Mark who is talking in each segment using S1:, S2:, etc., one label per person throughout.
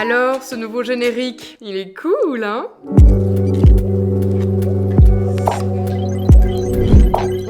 S1: Alors, ce nouveau générique, il est cool, hein?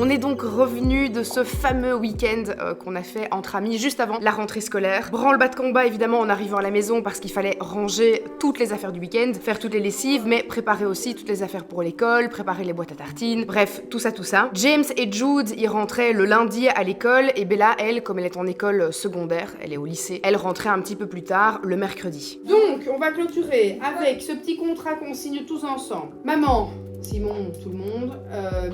S1: On est donc revenu de ce fameux week-end qu'on a fait entre amis juste avant la rentrée scolaire. Branle-bas de combat évidemment en arrivant à la maison parce qu'il fallait ranger toutes les affaires du week-end, faire toutes les lessives, mais préparer aussi toutes les affaires pour l'école, préparer les boîtes à tartines, bref, tout ça. James et Jude y rentraient le lundi à l'école et Bella, elle, comme elle est en école secondaire, elle est au lycée, elle rentrait un petit peu plus tard, le mercredi.
S2: Donc, on va clôturer avec ce petit contrat qu'on signe tous ensemble. Maman, Simon, tout le monde,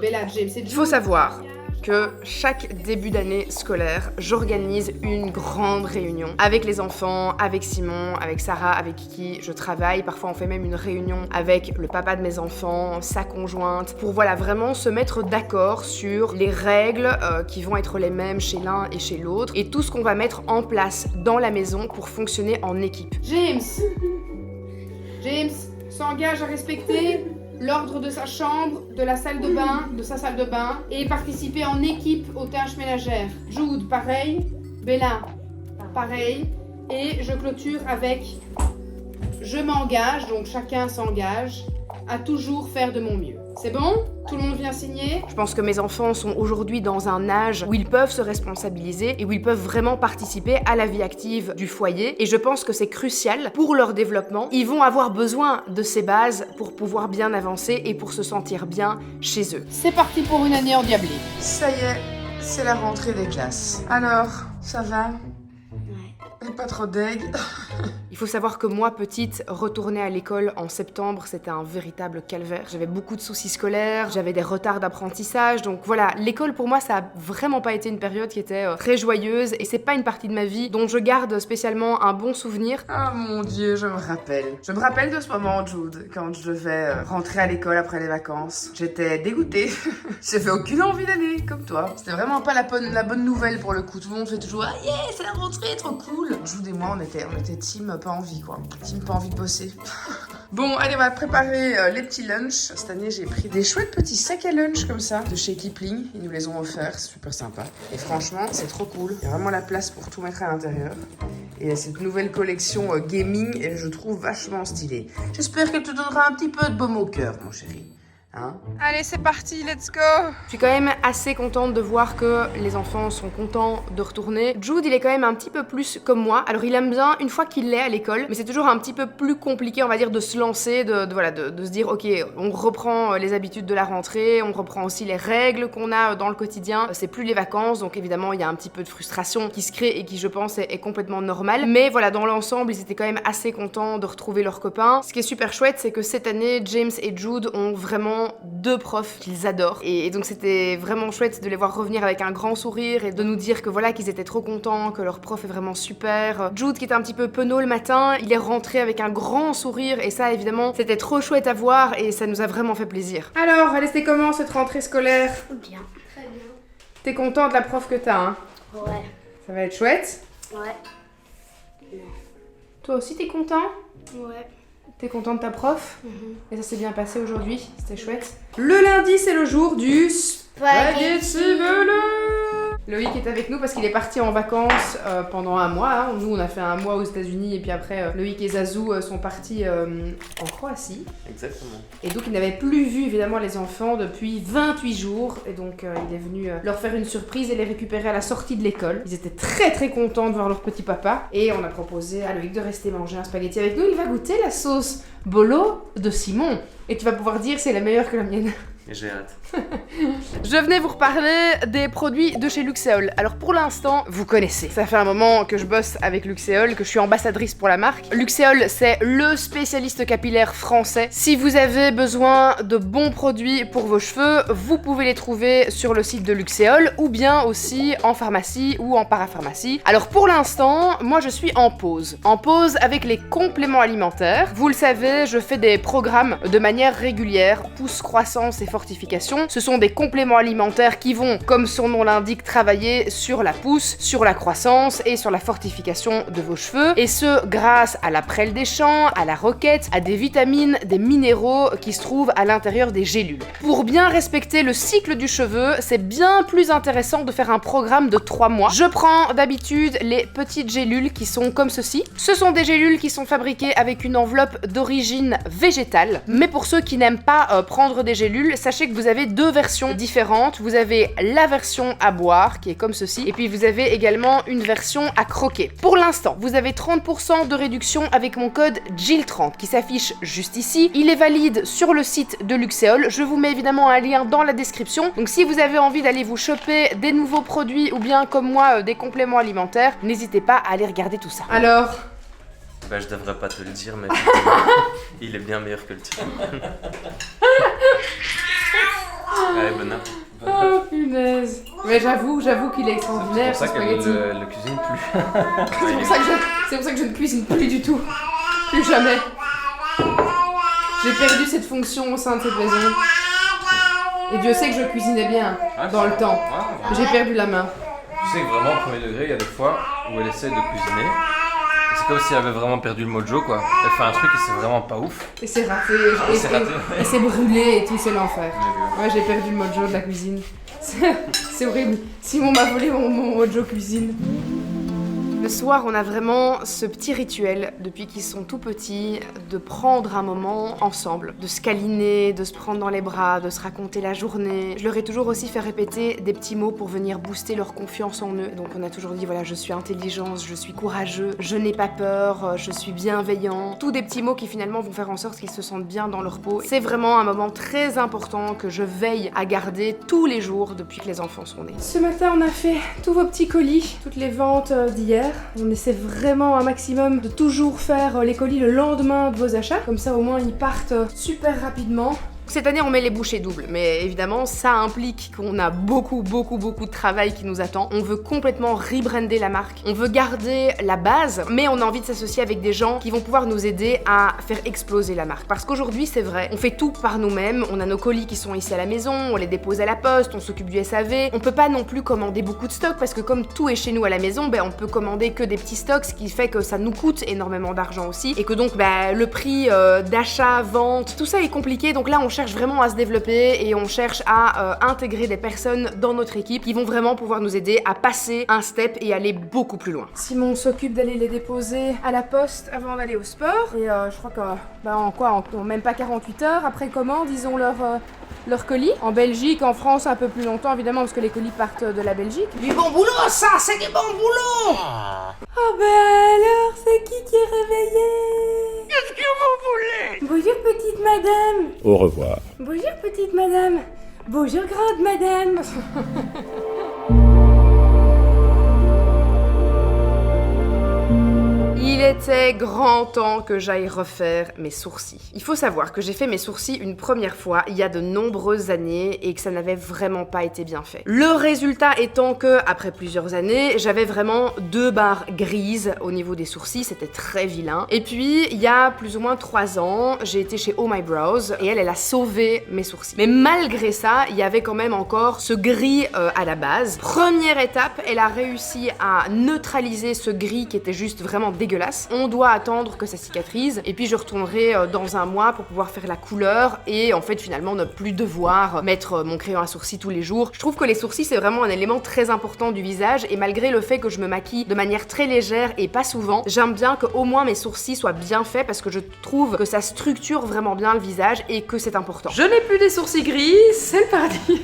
S2: Bella, James et Jude.
S1: Il faut savoir que chaque début d'année scolaire, j'organise une grande réunion avec les enfants, avec Simon, avec Sarah, avec qui je travaille. Parfois, on fait même une réunion avec le papa de mes enfants, sa conjointe, pour voilà vraiment se mettre d'accord sur les règles qui vont être les mêmes chez l'un et chez l'autre et tout ce qu'on va mettre en place dans la maison pour fonctionner en équipe.
S2: James s'engage à respecter l'ordre de sa chambre, de la salle de bain, de sa salle de bain, et participer en équipe aux tâches ménagères. Jude, pareil. Bella, pareil. Et je clôture avec je m'engage, donc chacun s'engage, à toujours faire de mon mieux. C'est bon? Tout le monde vient signer?
S1: Je pense que mes enfants sont aujourd'hui dans un âge où ils peuvent se responsabiliser et où ils peuvent vraiment participer à la vie active du foyer. Et je pense que c'est crucial pour leur développement. Ils vont avoir besoin de ces bases pour pouvoir bien avancer et pour se sentir bien chez eux.
S2: C'est parti pour une année endiablée.
S3: Ça y est, c'est la rentrée des classes. Alors, ça va? Et pas trop deg?
S1: Il faut savoir que moi, petite, retourner à l'école en septembre, c'était un véritable calvaire. J'avais beaucoup de soucis scolaires, j'avais des retards d'apprentissage, donc voilà, l'école pour moi, ça a vraiment pas été une période qui était très joyeuse et c'est pas une partie de ma vie dont je garde spécialement un bon souvenir.
S3: Ah mon Dieu, je me rappelle. Je me rappelle de ce moment, Jude, quand je devais rentrer à l'école après les vacances. J'étais dégoûtée. J'avais aucune envie d'aller, comme toi. C'était vraiment pas la bonne nouvelle pour le coup. Tout le monde fait toujours « Ah yeah, c'est la rentrée, trop cool !» Jude et moi, on était team pas envie, quoi. Team pas envie de bosser. Bon, allez, on va préparer les petits lunchs. Cette année, j'ai pris des chouettes petits sacs à lunch comme ça, de chez Kipling. Ils nous les ont offerts, c'est super sympa. Et franchement, c'est trop cool. Il y a vraiment la place pour tout mettre à l'intérieur. Et cette nouvelle collection gaming, je trouve vachement stylée. J'espère qu'elle te donnera un petit peu de baume au cœur, mon chéri. Hein?
S2: Allez, c'est parti, let's go!
S1: Je suis quand même assez contente de voir que les enfants sont contents de retourner. Jude, il est quand même un petit peu plus comme moi. Alors, il aime bien une fois qu'il est à l'école, mais c'est toujours un petit peu plus compliqué, on va dire, de se lancer, de se dire, ok, on reprend les habitudes de la rentrée, on reprend aussi les règles qu'on a dans le quotidien. C'est plus les vacances, donc évidemment, il y a un petit peu de frustration qui se crée et qui, je pense, est complètement normale. Mais voilà, dans l'ensemble, ils étaient quand même assez contents de retrouver leurs copains. Ce qui est super chouette, c'est que cette année, James et Jude ont vraiment deux profs qu'ils adorent et donc c'était vraiment chouette de les voir revenir avec un grand sourire et de nous dire que voilà qu'ils étaient trop contents, que leur prof est vraiment super. Jude qui était un petit peu penaud le matin, il est rentré avec un grand sourire et ça évidemment c'était trop chouette à voir et ça nous a vraiment fait plaisir.
S2: Alors, allez, c'était comment cette rentrée scolaire?
S4: Bien. Très bien.
S2: T'es content de la prof que t'as, hein?
S4: Ouais.
S2: Ça va être chouette?
S4: Ouais.
S2: Toi aussi, t'es content?
S4: Ouais.
S2: T'es content de ta prof? Et ça s'est bien passé aujourd'hui, c'était chouette. Le lundi, c'est le jour du spaghetti velu. Loïc est avec nous parce qu'il est parti en vacances pendant un mois. Hein. Nous, on a fait un mois aux États-Unis et puis après, Loïc et Zazou sont partis en Croatie.
S5: Exactement.
S2: Et donc, il n'avait plus vu évidemment les enfants depuis 28 jours. Et donc, il est venu leur faire une surprise et les récupérer à la sortie de l'école. Ils étaient très très contents de voir leur petit papa. Et on a proposé à Loïc de rester manger un spaghetti avec nous. Il va goûter la sauce bolo de Simon. Et tu vas pouvoir dire c'est la meilleure que la mienne.
S5: J'ai hâte.
S1: Je venais vous reparler des produits de chez Luxéol. Alors pour l'instant, vous connaissez. Ça fait un moment que je bosse avec Luxéol, que je suis ambassadrice pour la marque. Luxéol, c'est le spécialiste capillaire français. Si vous avez besoin de bons produits pour vos cheveux, vous pouvez les trouver sur le site de Luxéol ou bien aussi en pharmacie ou en parapharmacie. Alors pour l'instant, moi je suis en pause. En pause avec les compléments alimentaires. Vous le savez, je fais des programmes de manière régulière. Pousse, croissance et fortification. Ce sont des compléments alimentaires qui vont, comme son nom l'indique, travailler sur la pousse, sur la croissance et sur la fortification de vos cheveux. Et ce, grâce à la prêle des champs, à la roquette, à des vitamines, des minéraux qui se trouvent à l'intérieur des gélules. Pour bien respecter le cycle du cheveu, c'est bien plus intéressant de faire un programme de 3 mois. Je prends d'habitude les petites gélules qui sont comme ceci. Ce sont des gélules qui sont fabriquées avec une enveloppe d'origine végétale. Mais pour ceux qui n'aiment pas prendre des gélules, sachez que vous avez 2 versions différentes. Vous avez la version à boire qui est comme ceci et puis vous avez également une version à croquer. Pour l'instant, vous avez 30% de réduction avec mon code Jill30 qui s'affiche juste ici. Il est valide sur le site de Luxéol. Je vous mets évidemment un lien dans la description. Donc si vous avez envie d'aller vous choper des nouveaux produits ou bien comme moi des compléments alimentaires, n'hésitez pas à aller regarder tout ça. Alors,
S5: bah je devrais pas te le dire mais il est bien meilleur que le tien. Allez, bonne app.
S1: oh punaise. Mais j'avoue qu'il est extraordinaire ce
S5: C'est pour ça qu'elle
S1: spaghetti.
S5: le cuisine plus.
S1: C'est pour ça que je ne cuisine plus du tout. Plus jamais. J'ai perdu cette fonction au sein de cette maison. Et Dieu sait que je cuisinais bien dans le temps. J'ai perdu la main.
S5: Tu sais que vraiment au premier degré, il y a des fois où elle essaie de cuisiner. Et c'est comme si elle avait vraiment perdu le mojo quoi. Elle fait un truc et c'est vraiment pas ouf.
S1: Et c'est raté.
S5: C'est raté.
S1: Et c'est brûlé et tout, c'est l'enfer. Ouais, j'ai perdu le mojo de la cuisine. C'est horrible. Simon m'a volé mon mojo cuisine. Le soir, on a vraiment ce petit rituel, depuis qu'ils sont tout petits, de prendre un moment ensemble, de se câliner, de se prendre dans les bras, de se raconter la journée. Je leur ai toujours aussi fait répéter des petits mots pour venir booster leur confiance en eux. Donc on a toujours dit, voilà, je suis intelligence, je suis courageux, je n'ai pas peur, je suis bienveillant. Tous des petits mots qui finalement vont faire en sorte qu'ils se sentent bien dans leur peau. C'est vraiment un moment très important que je veille à garder tous les jours depuis que les enfants sont nés. Ce matin, on a fait tous vos petits colis, toutes les ventes d'hier. On essaie vraiment un maximum de toujours faire les colis le lendemain de vos achats. Comme ça, au moins, ils partent super rapidement. Cette année, on met les bouchées doubles, mais évidemment, ça implique qu'on a beaucoup de travail qui nous attend. On veut complètement rebrander la marque. On veut garder la base, mais on a envie de s'associer avec des gens qui vont pouvoir nous aider à faire exploser la marque. Parce qu'aujourd'hui, c'est vrai, on fait tout par nous-mêmes. On a nos colis qui sont ici à la maison, on les dépose à la poste, on s'occupe du SAV. On peut pas non plus commander beaucoup de stocks parce que comme tout est chez nous à la maison, ben, on peut commander que des petits stocks, ce qui fait que ça nous coûte énormément d'argent aussi. Et que donc, ben, le prix d'achat, vente, tout ça est compliqué. Donc là, on cherche vraiment à se développer et on cherche à intégrer des personnes dans notre équipe qui vont vraiment pouvoir nous aider à passer un step et aller beaucoup plus loin. Simon s'occupe d'aller les déposer à la poste avant d'aller au sport et je crois que en même pas 48 heures après commande ils ont leur colis. En Belgique, en France un peu plus longtemps évidemment parce que les colis partent de la Belgique. Du bon boulot ça, c'est du bon boulot. Oh ben alors, c'est qui est réveillé? Qu'est-ce que vous voulez? Bonjour petite madame.
S6: Au revoir.
S1: Bonjour petite madame. Bonjour grande madame. Il était grand temps que j'aille refaire mes sourcils. Il faut savoir que j'ai fait mes sourcils une première fois il y a de nombreuses années et que ça n'avait vraiment pas été bien fait. Le résultat étant que, après plusieurs années, j'avais vraiment 2 barres grises au niveau des sourcils, c'était très vilain. Et puis, il y a plus ou moins 3 ans, j'ai été chez Oh My Brows et elle a sauvé mes sourcils. Mais malgré ça, il y avait quand même encore ce gris à la base. Première étape, elle a réussi à neutraliser ce gris qui était juste vraiment dégueulasse. On doit attendre que ça cicatrise et puis je retournerai dans un mois pour pouvoir faire la couleur et en fait finalement ne plus devoir mettre mon crayon à sourcils tous les jours. Je trouve que les sourcils c'est vraiment un élément très important du visage et malgré le fait que je me maquille de manière très légère et pas souvent, j'aime bien que au moins mes sourcils soient bien faits parce que je trouve que ça structure vraiment bien le visage et que c'est important. Je n'ai plus des sourcils gris, c'est le paradis.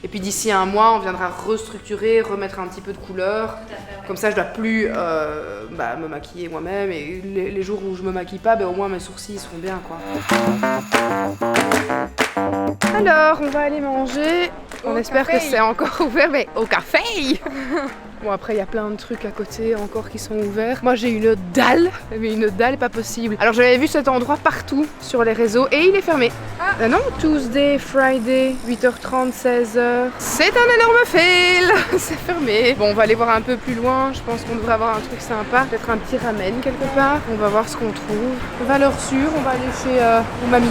S1: Et puis d'ici un mois on viendra restructurer, remettre un petit peu de couleur. Comme ça je dois plus me maquiller moi-même et les jours où je me maquille pas, au moins mes sourcils seront bien quoi. Alors on va aller manger. On espère que c'est encore ouvert, mais au café. Bon après il y a plein de trucs à côté encore qui sont ouverts. Moi j'ai une dalle, mais une dalle pas possible. Alors j'avais vu cet endroit partout sur les réseaux et il est fermé. Ah non, Tuesday, Friday, 8h30, 16h. C'est un énorme fail. C'est fermé. Bon on va aller voir un peu plus loin, je pense qu'on devrait avoir un truc sympa. Peut-être un petit ramen quelque part. On va voir ce qu'on trouve. Valeur sûre, on va aller chez Mamie.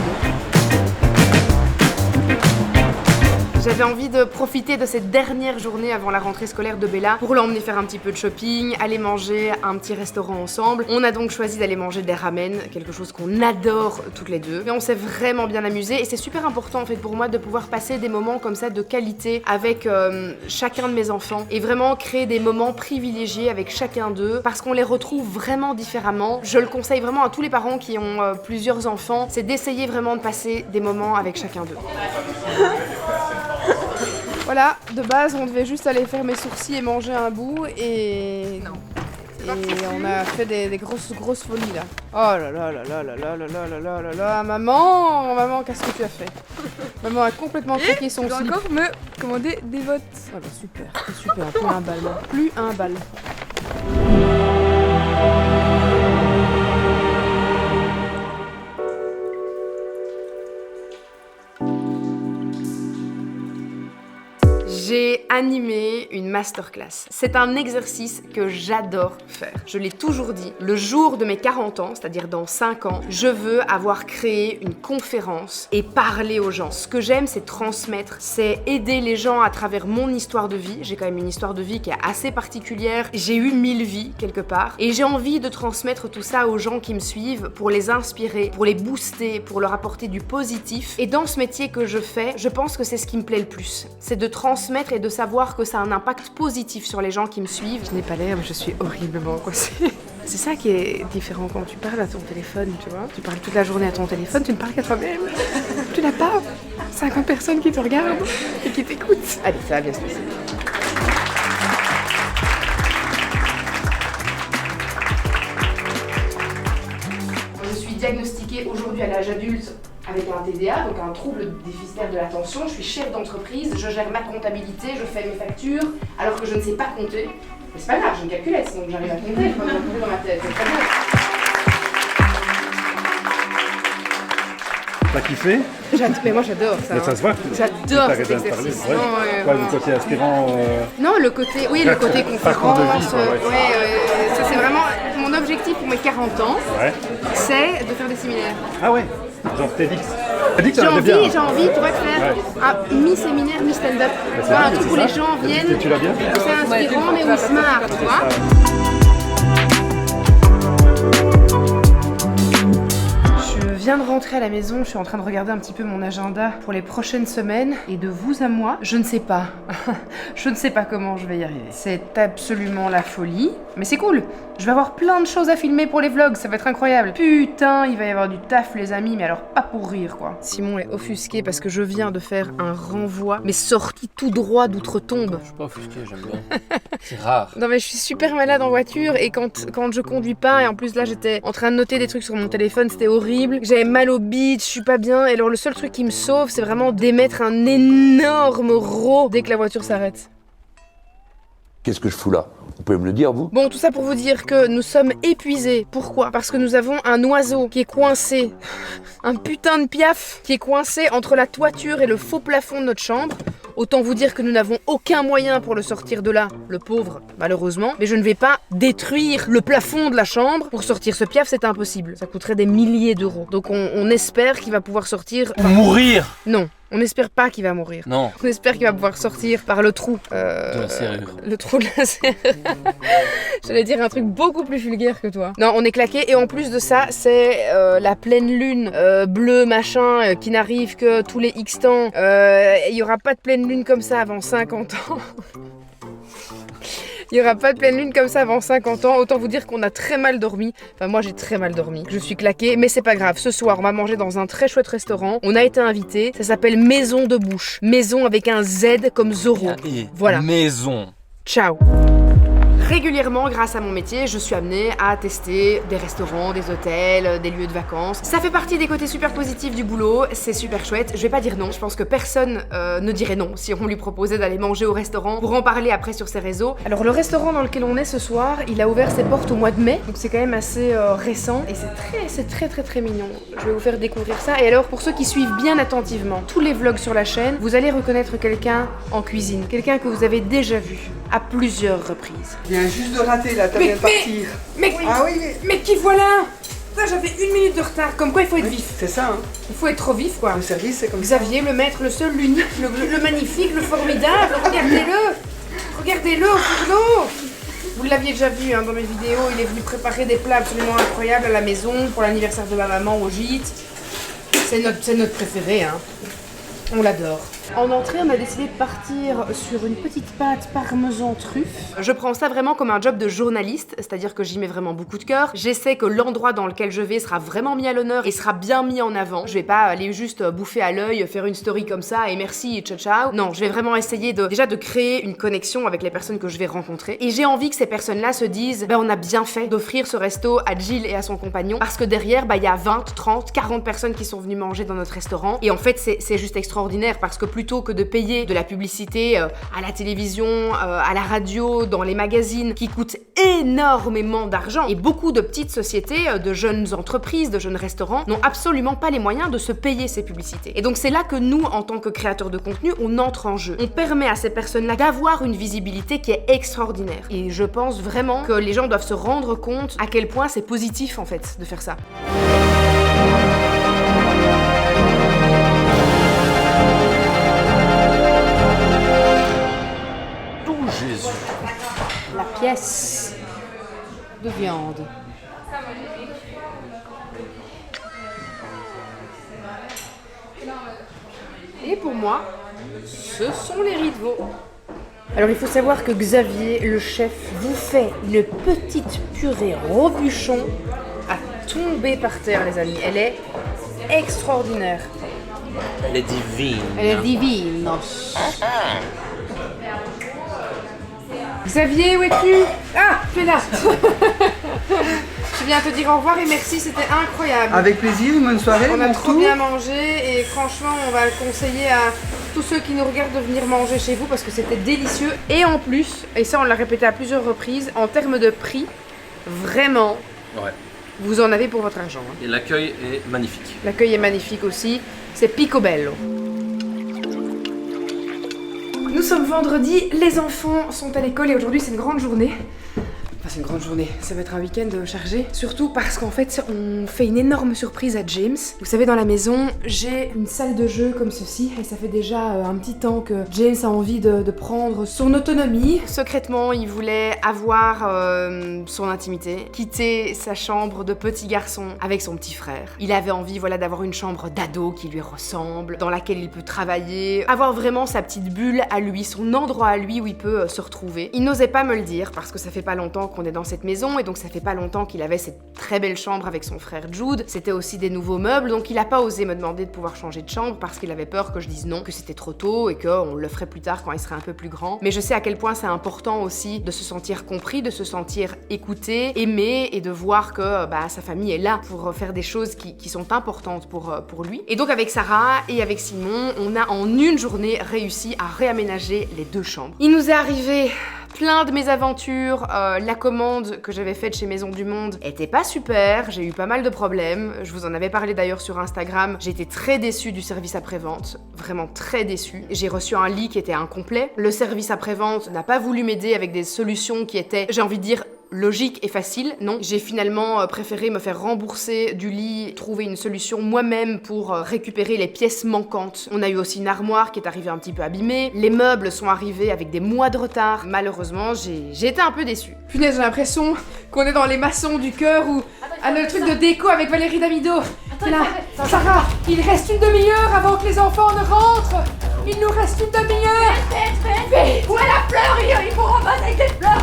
S1: J'avais envie de profiter de cette dernière journée avant la rentrée scolaire de Bella pour l'emmener faire un petit peu de shopping, aller manger à un petit restaurant ensemble. On a donc choisi d'aller manger des ramen, quelque chose qu'on adore toutes les deux. Mais on s'est vraiment bien amusé et c'est super important en fait pour moi de pouvoir passer des moments comme ça de qualité avec chacun de mes enfants et vraiment créer des moments privilégiés avec chacun d'eux parce qu'on les retrouve vraiment différemment. Je le conseille vraiment à tous les parents qui ont plusieurs enfants, c'est d'essayer vraiment de passer des moments avec chacun d'eux. Voilà, de base on devait juste aller faire mes sourcils et manger un bout et... Non. Et on a fait des grosses folies là. Oh là là là là là là là là là là là. Maman, qu'est-ce que tu as fait? Maman a complètement craqué son slip.
S6: encore me commander des votes.
S1: Ah bah super, plus un bal, moi. Plus un bal. J'ai animé une masterclass. C'est un exercice que j'adore faire. Je l'ai toujours dit, le jour de mes 40 ans, c'est-à-dire dans 5 ans, je veux avoir créé une conférence et parler aux gens. Ce que j'aime, c'est transmettre, c'est aider les gens à travers mon histoire de vie. J'ai quand même une histoire de vie qui est assez particulière. J'ai eu 1000 vies quelque part et j'ai envie de transmettre tout ça aux gens qui me suivent pour les inspirer, pour les booster, pour leur apporter du positif. Et dans ce métier que je fais, je pense que c'est ce qui me plaît le plus. C'est de transmettre et de savoir que ça a un impact positif sur les gens qui me suivent. Je n'ai pas l'air, mais je suis horriblement coincée. C'est ça qui est différent quand tu parles à ton téléphone, tu vois. Tu parles toute la journée à ton téléphone, tu ne parles qu'à toi-même. Tu n'as pas 50 personnes qui te regardent et qui t'écoutent. Allez, ça va bien se passer. Je suis diagnostiquée aujourd'hui à l'âge adulte avec un TDA, donc un trouble déficitaire de l'attention. Je suis chef d'entreprise, je gère ma comptabilité, je fais mes factures, alors que je ne sais pas compter. Mais c'est pas grave, j'ai une calculette, donc j'arrive à compter, je peux compter dans ma tête, c'est très bien.
S7: T'as kiffé?
S1: Mais moi j'adore ça.
S7: Mais ça se voit.
S1: J'adore cet exercice.
S7: Ouais.
S1: Non,
S7: Le côté inspirant.
S1: Non, le côté, oui, le côté conférence.
S7: de vie, quoi, ouais.
S1: Ça c'est vraiment mon objectif pour mes 40 ans,
S7: Ouais.
S1: c'est de faire des séminaires.
S7: Ah ouais. Genre TEDx. TEDx,
S1: J'ai
S7: ça va bien.
S1: envie, tu vois, de faire un mi-séminaire, mi-stand-up. Tu vois, un truc où les gens viennent,
S7: Tu l'as bien?
S1: où c'est inspirant, mais où ils se marrent, tu vois. Je viens de rentrer à la maison, je suis en train de regarder un petit peu mon agenda pour les prochaines semaines. Et de vous à moi, je ne sais pas. Je ne sais pas comment je vais y arriver. C'est absolument la folie. Mais c'est cool. Je vais avoir plein de choses à filmer pour les vlogs, ça va être incroyable. Putain, il va y avoir du taf les amis, mais alors pas pour rire quoi. Simon est offusqué parce que je viens de faire un renvoi, mais sorti tout droit d'outre-tombe.
S5: Je suis pas offusqué, j'aime bien. C'est rare.
S1: Non mais je suis super malade en voiture et quand je conduis pas, et en plus là j'étais en train de noter des trucs sur mon téléphone, c'était horrible. J'avais mal au bide, je suis pas bien, et alors le seul truc qui me sauve c'est vraiment d'émettre un énorme rot dès que la voiture s'arrête.
S8: Qu'est-ce que je fous là? Vous pouvez me le dire, vous?
S1: Bon, tout ça pour vous dire que nous sommes épuisés. Pourquoi? Parce que nous avons un oiseau qui est coincé, un putain de piaf qui est coincé entre la toiture et le faux plafond de notre chambre. Autant vous dire que nous n'avons aucun moyen pour le sortir de là, le pauvre, malheureusement. Mais je ne vais pas détruire le plafond de la chambre pour sortir ce piaf, c'est impossible. Ça coûterait des milliers d'euros. Donc on espère qu'il va pouvoir sortir...
S5: Mourir!
S1: Non. On n'espère pas qu'il va mourir.
S5: Non.
S1: On espère qu'il va pouvoir sortir par le trou.
S5: De la serrure.
S1: Le trou de la serrure. J'allais dire un truc beaucoup plus vulgaire que toi. Non, on est claqué. Et en plus de ça, c'est la pleine lune bleue machin qui n'arrive que tous les X temps. Il n'y aura pas de pleine lune comme ça avant 50 ans. Il n'y aura pas de pleine lune comme ça avant 50 ans. Autant vous dire qu'on a très mal dormi. Enfin, moi, j'ai très mal dormi. Je suis claquée, mais c'est pas grave. Ce soir, on va manger dans un très chouette restaurant. On a été invités. Ça s'appelle Maison de Bouche. Maison avec un Z comme Zorro.
S5: Et
S1: Voilà.
S5: Maison.
S1: Ciao. Régulièrement, grâce à mon métier, je suis amenée à tester des restaurants, des hôtels, des lieux de vacances. Ça fait partie des côtés super positifs du boulot, c'est super chouette. Je vais pas dire non, je pense que personne ne dirait non si on lui proposait d'aller manger au restaurant pour en parler après sur ses réseaux. Alors le restaurant dans lequel on est ce soir, il a ouvert ses portes au mois de mai, donc c'est quand même assez récent et c'est très mignon. Je vais vous faire découvrir ça. Et alors pour ceux qui suivent bien attentivement tous les vlogs sur la chaîne, vous allez reconnaître quelqu'un en cuisine, quelqu'un que vous avez déjà vu à plusieurs reprises.
S9: Il vient juste de rater là, t'as bien de partir.
S2: Mais,
S9: Ah oui,
S2: mais qui voilà? Putain, j'avais 1 minute de retard. Comme quoi, il faut être vif.
S3: C'est ça, hein.
S2: Il faut être trop vif, quoi.
S3: Le service, c'est comme ça.
S2: Xavier, le maître, le seul, l'unique, le magnifique, le formidable. Regardez-le. Regardez-le au fourneau. Vous l'aviez déjà vu hein, dans mes vidéos. Il est venu préparer des plats absolument incroyables à la maison pour l'anniversaire de ma maman au gîte. C'est notre préféré, hein. On l'adore. En entrée, on a décidé de partir sur une petite pâte parmesan truffe. Je prends ça vraiment comme un job de journaliste, c'est-à-dire que j'y mets vraiment beaucoup de cœur. J'essaie que l'endroit dans lequel je vais sera vraiment mis à l'honneur et sera bien mis en avant. Je vais pas aller juste bouffer à l'œil, faire une story comme ça et merci et ciao ciao. Non, je vais vraiment essayer déjà de créer une connexion avec les personnes que je vais rencontrer. Et j'ai envie que ces personnes-là se disent, on a bien fait d'offrir ce resto à Jill et à son compagnon parce que derrière, il y a 20, 30, 40 personnes qui sont venues manger dans notre restaurant. Et en fait, c'est juste extraordinaire parce que plutôt que de payer de la publicité à la télévision, à la radio, dans les magazines, qui coûtent énormément d'argent, et beaucoup de petites sociétés, de jeunes entreprises, de jeunes restaurants, n'ont absolument pas les moyens de se payer ces publicités. Et donc c'est là que nous, en tant que créateurs de contenu, on entre en jeu. On permet à ces personnes-là d'avoir une visibilité qui est extraordinaire. Et je pense vraiment que les gens doivent se rendre compte à quel point c'est positif, en fait, de faire ça.
S5: Jésus.
S2: La pièce de viande. Et pour moi, ce sont les riz de veau. Alors il faut savoir que Xavier, le chef, vous fait une petite purée robuchon à tomber par terre, les amis. Elle est extraordinaire.
S5: Elle est divine.
S2: Elle est divine. Xavier, où es-tu? Ah, tu es là. Je viens te dire au revoir et merci, c'était incroyable.
S3: Avec plaisir, bonne soirée.
S2: On a
S3: bon
S2: trop
S3: tour.
S2: bien mangé et franchement, on va conseiller à tous ceux qui nous regardent de venir manger chez vous parce que c'était délicieux. Et en plus, et ça on l'a répété à plusieurs reprises, en termes de prix, vraiment,
S5: Ouais.
S2: vous en avez pour votre argent. Hein.
S5: Et l'accueil est magnifique.
S2: L'accueil est magnifique aussi, c'est picobello. Nous sommes vendredi, les enfants sont à l'école et aujourd'hui c'est une grande journée. Enfin c'est une grande journée, ça va être un week-end chargé. Surtout parce qu'en fait on fait une énorme surprise à James. Vous savez dans la maison j'ai une salle de jeu comme ceci et ça fait déjà un petit temps que James a envie de prendre son autonomie. Secrètement il voulait avoir son intimité, quitter sa chambre de petit garçon avec son petit frère. Il avait envie voilà d'avoir une chambre d'ado qui lui ressemble, dans laquelle il peut travailler, avoir vraiment sa petite bulle à lui, son endroit à lui où il peut se retrouver. Il n'osait pas me le dire parce que ça fait pas longtemps qu'on est dans cette maison et donc ça fait pas longtemps qu'il avait cette très belle chambre avec son frère Jude. C'était aussi des nouveaux meubles donc il a pas osé me demander de pouvoir changer de chambre parce qu'il avait peur que je dise non, que c'était trop tôt et qu'on le ferait plus tard quand il serait un peu plus grand. Mais je sais à quel point c'est important aussi de se sentir compris, de se sentir écouté, aimé et de voir que sa famille est là pour faire des choses qui sont importantes pour lui. Et donc avec Sarah et avec Simon, on a en une journée réussi à réaménager les 2 chambres. Il nous est arrivé plein de mésaventures, la commande que j'avais faite chez Maison du Monde était pas super, j'ai eu pas mal de problèmes, je vous en avais parlé d'ailleurs sur Instagram, j'ai été très déçue du service après-vente, vraiment très déçue. J'ai reçu un lit qui était incomplet, le service après-vente n'a pas voulu m'aider avec des solutions qui étaient, j'ai envie de dire, logique et facile, non. J'ai finalement préféré me faire rembourser du lit, trouver une solution moi-même pour récupérer les pièces manquantes. On a eu aussi une armoire qui est arrivée un petit peu abîmée, les meubles sont arrivés avec des mois de retard. Malheureusement, j'ai été un peu déçue. Punaise, j'ai l'impression qu'on est dans les maçons du cœur ou le truc de déco avec Valérie Damido. C'est là, Sarah, il reste une demi-heure avant que les enfants ne rentrent. Il nous reste une demi-heure. Vite, où est la fleur? Il faut ramasser des fleurs.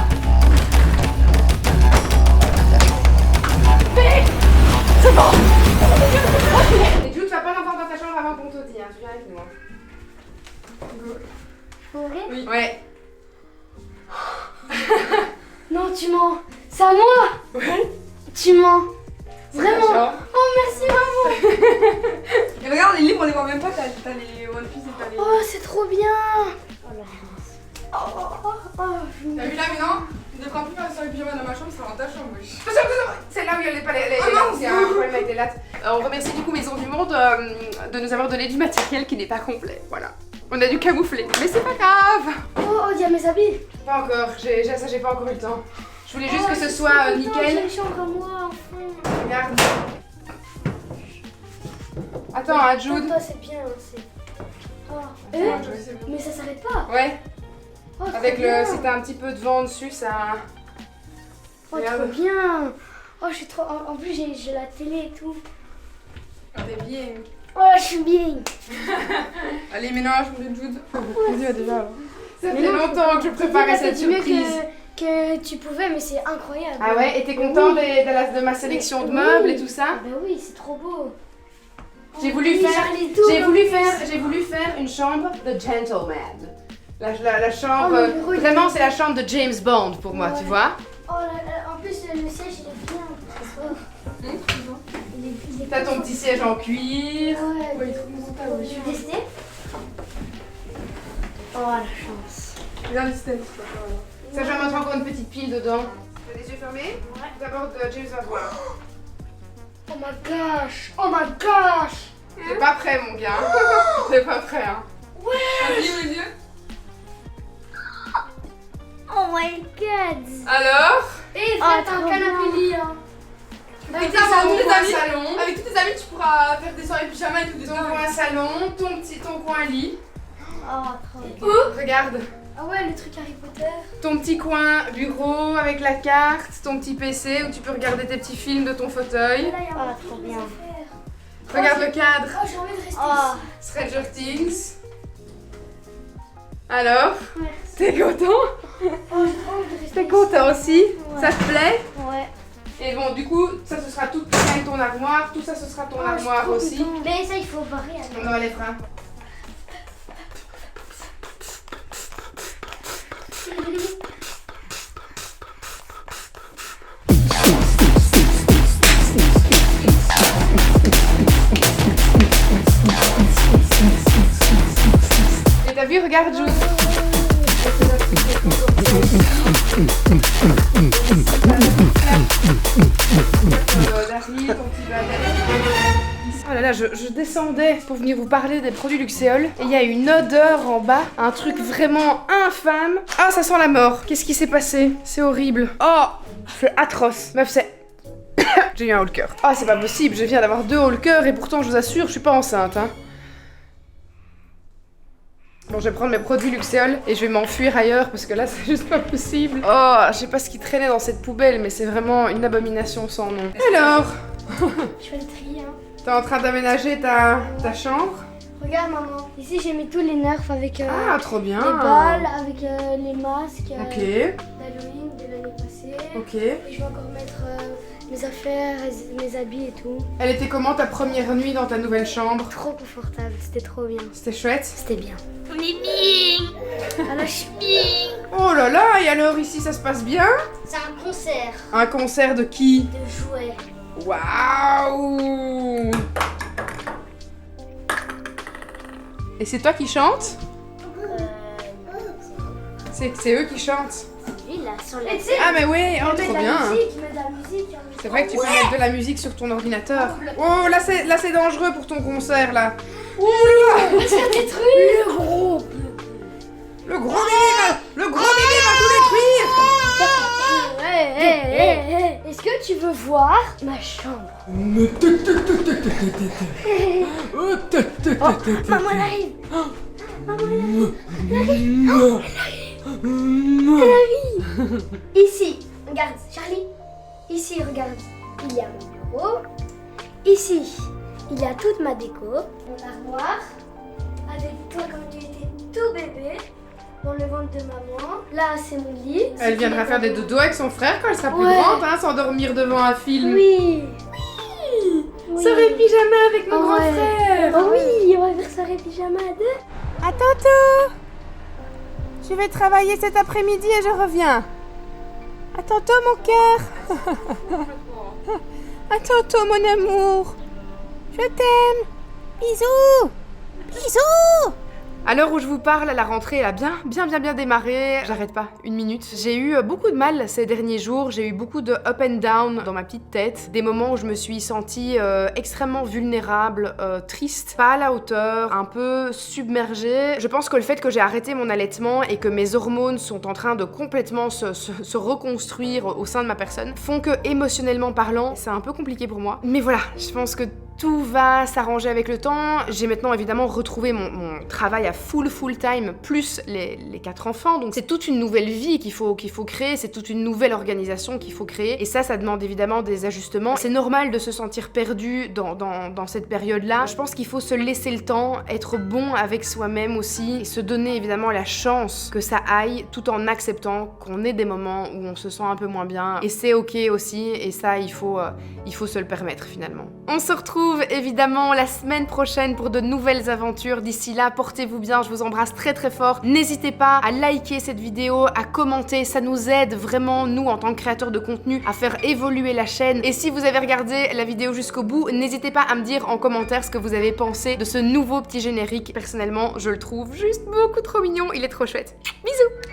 S2: C'est bon. Et Jude, tu vas pas l'entendre dans ta chambre avant qu'on te dise, hein. Tu viens avec nous.
S4: Pour vrai?
S2: Oui. Ouais.
S4: Non, tu mens. C'est à moi. Tu mens. Vraiment. Oh, merci, maman.
S6: Et regarde, les livres, on les voit même pas. T'as les One Piece et t'as les.
S4: Oh, c'est trop bien. Oh, la chance.
S2: T'as vu là maintenant? Ne prends plus sur les pyjamas dans ma chambre, ça sera dans ta chambre, oui. C'est là où il y a les lattes, il y a un problème avec les lattes. On remercie du coup Maison du Monde de nous avoir donné du matériel qui n'est pas complet, voilà. On a dû camoufler, mais c'est pas grave.
S4: Oh, il y a mes habits.
S2: Pas encore, ça j'ai pas encore eu le temps. Je
S1: Je voulais juste que ce soit nickel.
S4: J'ai une chambre à moi, enfin.
S1: Regarde. Attends, hein, Jude.
S4: Toi, c'est bien, c'est... Oh.
S1: Attends, Jude, c'est bon.
S4: Mais ça s'arrête pas.
S1: Ouais,
S4: Oh, trop
S1: avec
S4: bien.
S1: le... Si t'as un petit peu de vent dessus, ça...
S4: Oh,
S1: Regarde.
S4: trop bien. Oh, je suis trop... En plus, j'ai la télé et tout.
S1: T'es bien.
S4: Oh, je suis bien.
S1: Allez, mélange, mon Jude. Vas-y, déjà. alors. Ça
S4: Mais
S1: fait
S4: non,
S1: longtemps que je préparais cette
S4: du mieux
S1: surprise.
S4: que tu pouvais, mais c'est incroyable.
S1: Ah ouais, et t'es content
S4: Oui.
S1: de ma sélection de
S4: Oui.
S1: meubles et tout ça?
S4: Ah bah oui, c'est trop beau.
S1: J'ai
S4: Oh,
S1: voulu
S4: oui,
S1: faire,
S4: Charlie tout,
S1: j'ai
S4: en
S1: voulu
S4: plus.
S1: faire une chambre de gentleman. La chambre,
S4: Oh, le bureau, il
S1: vraiment
S4: est-
S1: c'est la chambre de James Bond pour moi,
S4: Ouais.
S1: tu vois.
S4: Oh, en plus, le siège, il est bien. Il est
S1: T'as ton petit siège en cuir.
S4: Ouais, je vais tester. Oh, la chance.
S1: Ça, je vais mettre encore une petite pile dedans. T'as les yeux fermés? D'abord James va voir.
S4: Oh my gosh. Oh my gosh.
S1: T'es pas prêt mon gars. T'es pas prêt hein.
S6: Vas-y, mes yeux.
S4: Oh my god.
S1: Alors?
S2: Et
S4: Ah,
S2: faites un
S4: trop
S2: canapé lit. Hein.
S6: Avec
S1: Ton coin
S6: tes
S1: salon.
S6: Avec tous tes amis, tu pourras faire des soirées pyjama et tout.
S1: Ton coin salon, ton coin lit.
S4: Oh, trop bien.
S1: Regarde.
S4: Ah ouais, le truc Harry Potter.
S1: Ton petit coin bureau avec la carte, ton petit PC où tu peux regarder tes petits films de ton fauteuil.
S4: Là, il y a
S2: Ah,
S4: trop bien.
S1: Regarde le cadre.
S4: Oh, j'ai envie de rester
S2: Ah.
S1: Stranger Things. Alors,
S4: ici.
S1: t'es content?
S4: Oh, j'ai trop envie de rester
S1: T'es content aussi?
S4: Ouais.
S1: Ça te plaît?
S4: ici. Ouais.
S1: Et bon, du coup, ça ce sera tout avec ton armoire, tout ça ce sera ton
S4: Oh, je suis
S1: armoire
S4: trop
S1: aussi.
S4: contente. Mais ça, il faut barrer.
S1: On enlèvera. Et t'as vu, regarde, Jude. Oh là là, je descendais pour venir vous parler des produits Luxéol et il y a une odeur en bas, un truc vraiment infâme. Ah, ça sent la mort. Qu'est-ce qui s'est passé? C'est horrible. Oh, c'est atroce. Meuf, c'est... J'ai eu un haut le cœur. Ah, c'est pas possible, je viens d'avoir 2 hauts le cœur et pourtant, je vous assure, je suis pas enceinte, hein. Bon, je vais prendre mes produits Luxéol et je vais m'enfuir ailleurs parce que là, c'est juste pas possible. Oh, je sais pas ce qui traînait dans cette poubelle, mais c'est vraiment une abomination sans nom. Alors,
S4: Je fais le tri, hein.
S1: t'es en train d'aménager ta chambre?
S4: Regarde, maman. Ici, j'ai mis tous les nerfs avec
S1: Ah, trop bien.
S4: les balles, avec les masques
S1: Ok,
S4: d'Halloween de l'année passée.
S1: ok.
S4: Et je vais encore mettre mes affaires, mes habits et tout.
S1: Elle était comment ta première nuit dans ta nouvelle chambre?
S4: Trop confortable, c'était trop bien.
S1: C'était chouette?
S4: C'était bien. On est bien. Alors, je suis bien.
S1: Oh là là, et alors ici ça se passe bien?
S4: C'est un concert
S1: Un concert de qui?
S4: de jouets.
S1: Waouh! Et c'est toi qui chantes? C'est eux qui chantent.
S4: Lui, là, sur la...
S1: Ah mais ouais, oh trop bien!
S4: Il met de la musique.
S1: C'est vrai que tu peux mettre de la musique sur ton ordinateur. Oh là c'est dangereux pour ton concert là. Ouh là!
S4: Ça détruit le groupe.
S1: Le gros bébé va tout détruire!
S4: Ouais, Est-ce que tu veux voir ma chambre? Oh, maman, elle arrive. Elle arrive. Ici, regarde, Charlie. Ici, regarde, il y a mon bureau. Ici, il y a toute ma déco. Mon armoire. Avec toi quand tu étais tout bébé. Dans le ventre de maman. Là, c'est mon lit.
S1: Elle viendra faire des dodos avec son frère quand elle sera plus
S4: Ouais.
S1: grande, hein, s'endormir devant un film.
S4: Oui.
S1: Soirée pyjama avec mon
S4: Oh,
S1: grand
S4: ouais.
S1: frère.
S4: Oh oui, on va faire soirée pyjama à deux.
S1: À tantôt. Je vais travailler cet après-midi et je reviens. À tantôt mon cœur. À tantôt mon amour. Je t'aime. Bisous. Bisous. À l'heure où je vous parle, la rentrée elle a bien démarré. J'arrête pas, une minute. J'ai eu beaucoup de mal ces derniers jours, j'ai eu beaucoup de up and down dans ma petite tête. Des moments où je me suis sentie extrêmement vulnérable, triste, pas à la hauteur, un peu submergée. Je pense que le fait que j'ai arrêté mon allaitement et que mes hormones sont en train de complètement se reconstruire au sein de ma personne font que émotionnellement parlant, c'est un peu compliqué pour moi. Mais voilà, je pense que tout va s'arranger avec le temps. J'ai maintenant évidemment retrouvé mon travail à full time, plus les 4 enfants. Donc c'est toute une nouvelle vie qu'il faut créer, c'est toute une nouvelle organisation qu'il faut créer. Et ça demande évidemment des ajustements. C'est normal de se sentir perdu dans cette période-là. Je pense qu'il faut se laisser le temps, être bon avec soi-même aussi, et se donner évidemment la chance que ça aille, tout en acceptant qu'on ait des moments où on se sent un peu moins bien. Et c'est ok aussi, et ça il faut se le permettre finalement. On se retrouve évidemment la semaine prochaine pour de nouvelles aventures. D'ici là, portez-vous bien, je vous embrasse très fort. N'hésitez pas à liker cette vidéo, à commenter, ça nous aide vraiment, nous, en tant que créateurs de contenu, à faire évoluer la chaîne. Et si vous avez regardé la vidéo jusqu'au bout, n'hésitez pas à me dire en commentaire ce que vous avez pensé de ce nouveau petit générique. Personnellement, je le trouve juste beaucoup trop mignon, il est trop chouette. Bisous!